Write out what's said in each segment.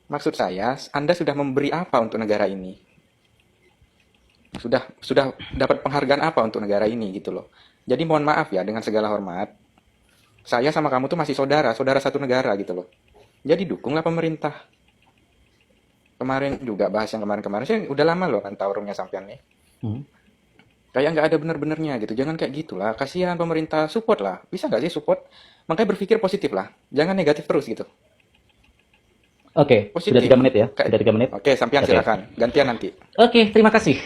Maksud saya, Anda sudah memberi apa untuk negara ini? Sudah dapat penghargaan apa untuk negara ini gitu loh. Jadi mohon maaf ya, dengan segala hormat, saya sama kamu tuh masih saudara, saudara satu negara gitu loh. Jadi dukunglah pemerintah. Kemarin juga bahas yang kemarin-kemarin, saya udah lama loh kan taurungnya sampean nih. Hmm. Kayak nggak ada bener-benernya gitu, jangan kayak gitulah. Kasihan pemerintah, support lah. Bisa nggak sih support? Makanya berpikir positif lah, jangan negatif terus gitu. Oke, sudah Positif. 3 menit ya, Kayak, sudah 3 menit. oke, sampean Oke, silakan. Gantian nanti. oke, terima kasih.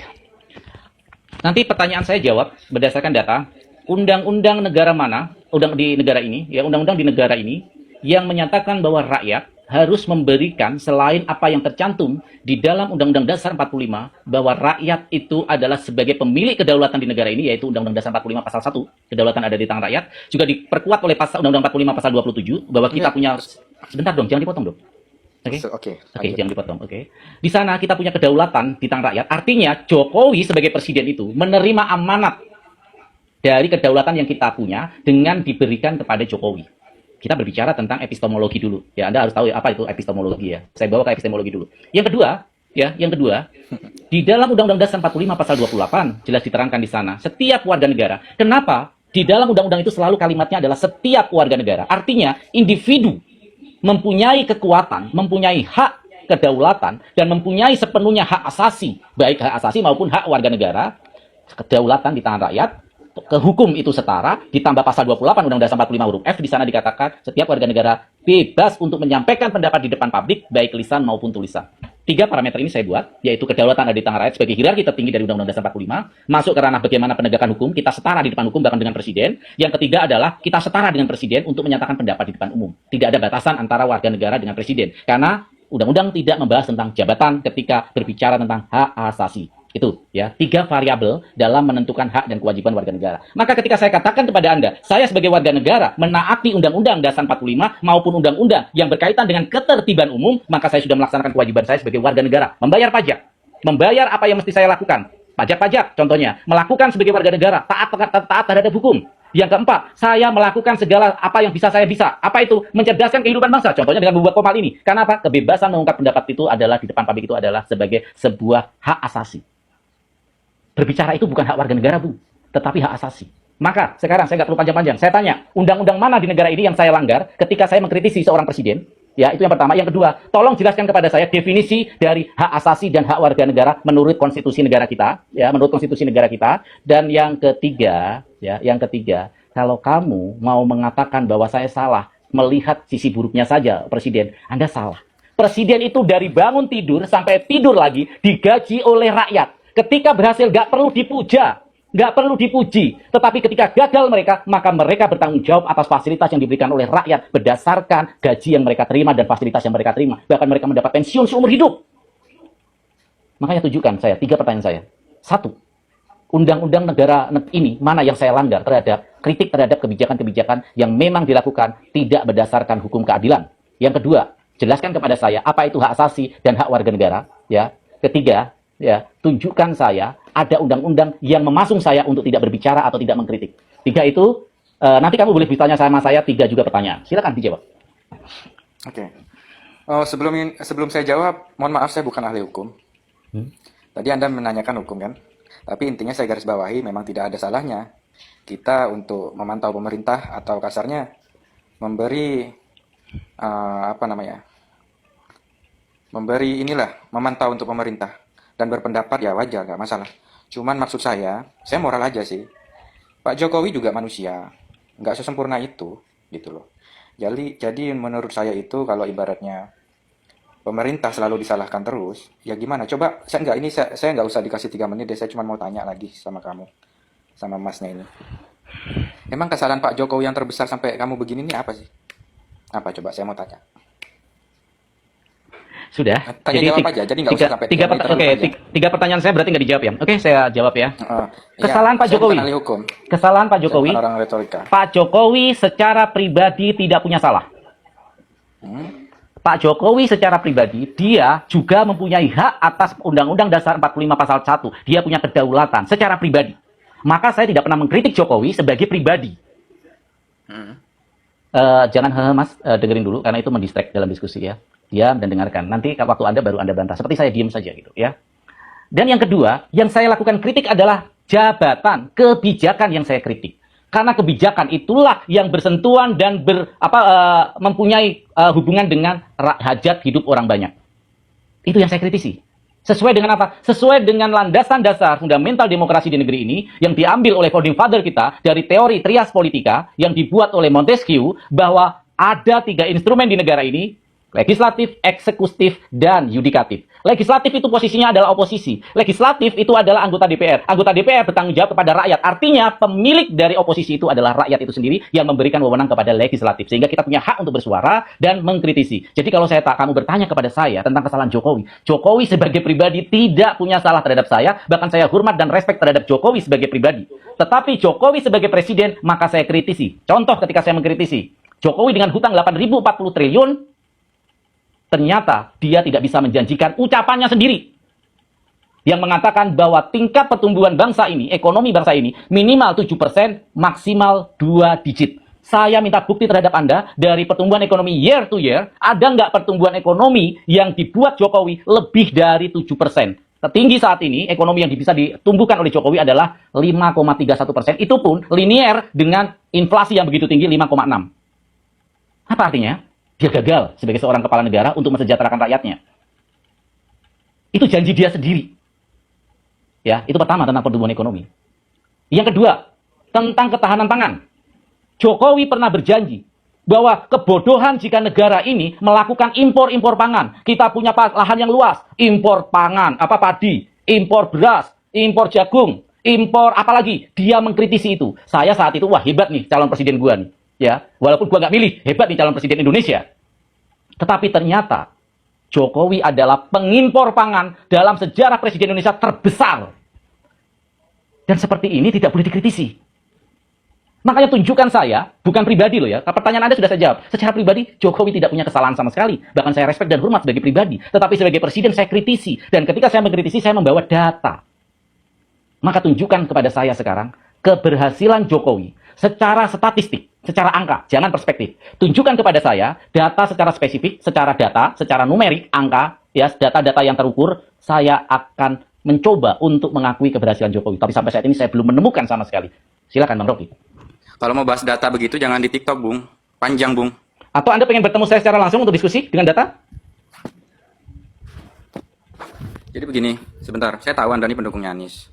Nanti pertanyaan saya jawab berdasarkan data. Undang-undang negara mana, undang di negara ini, ya undang-undang di negara ini yang menyatakan bahwa rakyat harus memberikan selain apa yang tercantum di dalam Undang-Undang Dasar 45 bahwa rakyat itu adalah sebagai pemilik kedaulatan di negara ini, yaitu Undang-Undang Dasar 45 pasal 1, kedaulatan ada di tangan rakyat, juga diperkuat oleh pasal Undang-Undang 45 pasal 27 bahwa kita Enggak, punya, sebentar dong, jangan dipotong dong. Oke. oke, Oke, lanjut. jangan dipotong. Oke. Di sana kita punya kedaulatan di tangan rakyat. Artinya Jokowi sebagai presiden itu menerima amanat dari kedaulatan yang kita punya dengan diberikan kepada Jokowi. Kita berbicara tentang epistemologi dulu. Ya, Anda harus tahu ya, apa itu epistemologi ya. Saya bawa ke epistemologi dulu. Yang kedua, yang kedua, di dalam Undang-Undang Dasar 45 pasal 28 jelas diterangkan di sana, setiap warga negara. Kenapa? Di dalam undang-undang itu selalu kalimatnya adalah setiap warga negara. Artinya individu mempunyai kekuatan, mempunyai hak kedaulatan, dan mempunyai sepenuhnya hak asasi, baik hak asasi maupun hak warga negara, kedaulatan di tangan rakyat, ke hukum itu setara, ditambah pasal 28 Undang-Undang Dasar 45 huruf F, di sana dikatakan setiap warga negara bebas untuk menyampaikan pendapat di depan publik, baik lisan maupun tulisan. 3 parameter ini saya buat, yaitu kedaulatan ada di tangan rakyat sebagai hierarki tertinggi dari Undang-Undang Dasar 45, masuk ke ranah bagaimana penegakan hukum, kita setara di depan hukum bahkan dengan presiden. Yang ketiga adalah kita setara dengan presiden untuk menyatakan pendapat di depan umum. Tidak ada batasan antara warga negara dengan presiden, karena undang-undang tidak membahas tentang jabatan ketika berbicara tentang hak asasi. Itu ya, 3 variabel dalam menentukan hak dan kewajiban warga negara. Maka ketika saya katakan kepada Anda, saya sebagai warga negara menaati Undang-Undang Dasar 45 maupun undang-undang yang berkaitan dengan ketertiban umum, maka saya sudah melaksanakan kewajiban saya sebagai warga negara, membayar pajak, membayar apa yang mesti saya lakukan. Pajak-pajak contohnya, melakukan sebagai warga negara, taat terhadap hukum. Yang keempat, saya melakukan segala apa yang bisa saya bisa. Apa itu? Mencerdaskan kehidupan bangsa. Contohnya dengan membuat Kopal ini. Kenapa? Kebebasan mengungkap pendapat itu adalah di depan publik itu adalah sebagai sebuah hak asasi. Berbicara itu bukan hak warga negara, Bu, tetapi hak asasi. Maka sekarang saya nggak perlu panjang-panjang. Saya tanya, undang-undang mana di negara ini yang saya langgar ketika saya mengkritisi seorang presiden? Ya, itu yang pertama. Yang kedua, tolong jelaskan kepada saya definisi dari hak asasi dan hak warga negara menurut konstitusi negara kita, ya, menurut konstitusi negara kita. Dan yang ketiga, kalau kamu mau mengatakan bahwa saya salah melihat sisi buruknya saja presiden, Anda salah. Presiden itu dari bangun tidur sampai tidur lagi digaji oleh rakyat. Ketika berhasil nggak perlu dipuja, nggak perlu dipuji. Tetapi ketika gagal mereka, maka mereka bertanggung jawab atas fasilitas yang diberikan oleh rakyat berdasarkan gaji yang mereka terima dan fasilitas yang mereka terima. Bahkan mereka mendapat pensiun seumur hidup. Makanya tujukan saya, 3 pertanyaan saya. 1, undang-undang negara ini mana yang saya langgar terhadap kritik terhadap kebijakan-kebijakan yang memang dilakukan tidak berdasarkan hukum keadilan. Yang kedua, jelaskan kepada saya apa itu hak asasi dan hak warga negara. Ya. Ketiga, ya, tunjukkan saya ada undang-undang yang memasung saya untuk tidak berbicara atau tidak mengkritik. 3 itu, nanti kamu boleh bertanya sama saya 3 juga pertanyaan. Silakan dijawab. Oke. Oh, sebelum saya jawab, mohon maaf saya bukan ahli hukum. Hmm? Tadi Anda menanyakan hukum kan? Tapi intinya saya garis bawahi memang tidak ada salahnya kita untuk memantau pemerintah atau kasarnya memberi apa namanya? Memberi inilah memantau untuk pemerintah dan berpendapat ya wajar nggak masalah. Cuman maksud saya moral aja sih. Pak Jokowi juga manusia, nggak sesempurna itu gitu loh. Jadi menurut saya itu kalau ibaratnya pemerintah selalu disalahkan terus, ya gimana? Coba saya nggak usah dikasih 3 menit deh, saya cuma mau tanya lagi sama kamu, sama masnya ini. Emang kesalahan Pak Jokowi yang terbesar sampai kamu begini ini apa sih? Apa coba saya mau tanya. Sudah. Tanya Jadi jawab aja, jadi nggak usah sampai 3 menit terlalu panjang. 3 pertanyaan saya berarti nggak dijawab ya. Oke, saya jawab ya. Iya, Kesalahan Pak saya Jokowi. bukan ahli hukum, Kesalahan Pak saya Jokowi. bukan orang retorika. Pak Jokowi secara pribadi tidak punya salah. Hmm? Pak Jokowi secara pribadi, dia juga mempunyai hak atas Undang-Undang Dasar 45 pasal 1. Dia punya kedaulatan secara pribadi. Maka saya tidak pernah mengkritik Jokowi sebagai pribadi. Hmm. Jangan Mas, dengerin dulu karena itu mendistract dalam diskusi ya. Diam dan dengarkan. Nanti waktu Anda baru Anda bantah. Seperti saya diam saja gitu ya. Dan yang kedua, yang saya lakukan kritik adalah jabatan, kebijakan yang saya kritik. Karena kebijakan itulah yang bersentuhan dan mempunyai hubungan dengan hajat hidup orang banyak. Itu yang saya kritisi. Sesuai dengan apa? Sesuai dengan landasan dasar fundamental demokrasi di negeri ini yang diambil oleh founding father kita dari teori trias politika yang dibuat oleh Montesquieu, bahwa ada 3 instrumen di negara ini: legislatif, eksekutif, dan yudikatif. Legislatif itu posisinya adalah oposisi. Legislatif itu adalah anggota DPR. Anggota DPR bertanggung jawab kepada rakyat. Artinya pemilik dari oposisi itu adalah rakyat itu sendiri yang memberikan wewenang kepada legislatif. Sehingga kita punya hak untuk bersuara dan mengkritisi. Jadi kalau kamu bertanya kepada saya tentang kesalahan Jokowi, Jokowi sebagai pribadi tidak punya salah terhadap saya. Bahkan saya hormat dan respek terhadap Jokowi sebagai pribadi. Tetapi Jokowi sebagai presiden, maka saya kritisi. Contoh ketika saya mengkritisi Jokowi dengan hutang 8.040 triliun, ternyata dia tidak bisa menjanjikan ucapannya sendiri yang mengatakan bahwa tingkat pertumbuhan bangsa ini, ekonomi bangsa ini, minimal 7%, maksimal 2 digit. Saya minta bukti terhadap Anda dari pertumbuhan ekonomi year to year, ada nggak pertumbuhan ekonomi yang dibuat Jokowi lebih dari 7%? Tertinggi saat ini, ekonomi yang bisa ditumbuhkan oleh Jokowi adalah 5,31%. Itu pun linear dengan inflasi yang begitu tinggi 5,6%. Apa artinya? Dia gagal sebagai seorang kepala negara untuk mensejahterakan rakyatnya. Itu janji dia sendiri. Ya, itu pertama tentang pertumbuhan ekonomi. Yang kedua, tentang ketahanan pangan. Jokowi pernah berjanji bahwa kebodohan jika negara ini melakukan impor pangan. Kita punya lahan yang luas, impor pangan, padi, impor beras, impor jagung, impor apalagi. Dia mengkritisi itu. Saya saat itu, wah hebat nih calon presiden gua nih. Ya, walaupun gua nggak milih, hebat nih calon presiden Indonesia. Tetapi ternyata Jokowi adalah pengimpor pangan dalam sejarah presiden Indonesia terbesar. Dan seperti ini tidak boleh dikritisi. Makanya tunjukkan saya, bukan pribadi loh ya. Pertanyaan Anda sudah saya jawab. Secara pribadi, Jokowi tidak punya kesalahan sama sekali. Bahkan saya respect dan hormat sebagai pribadi. Tetapi sebagai presiden saya kritisi. Dan ketika saya mengkritisi, saya membawa data. Maka tunjukkan kepada saya sekarang keberhasilan Jokowi secara statistik, secara angka, jangan perspektif. Tunjukkan kepada saya data secara spesifik, secara data, secara numerik, angka, ya, data-data yang terukur. Saya akan mencoba untuk mengakui keberhasilan Jokowi. Tapi sampai saat ini saya belum menemukan sama sekali. Silakan Bang Rocky. Kalau mau bahas data begitu jangan di TikTok, Bung. Panjang, Bung. Atau Anda pengen bertemu saya secara langsung untuk diskusi dengan data? Jadi begini, sebentar. Saya tahu Anda ini pendukungnya Anies.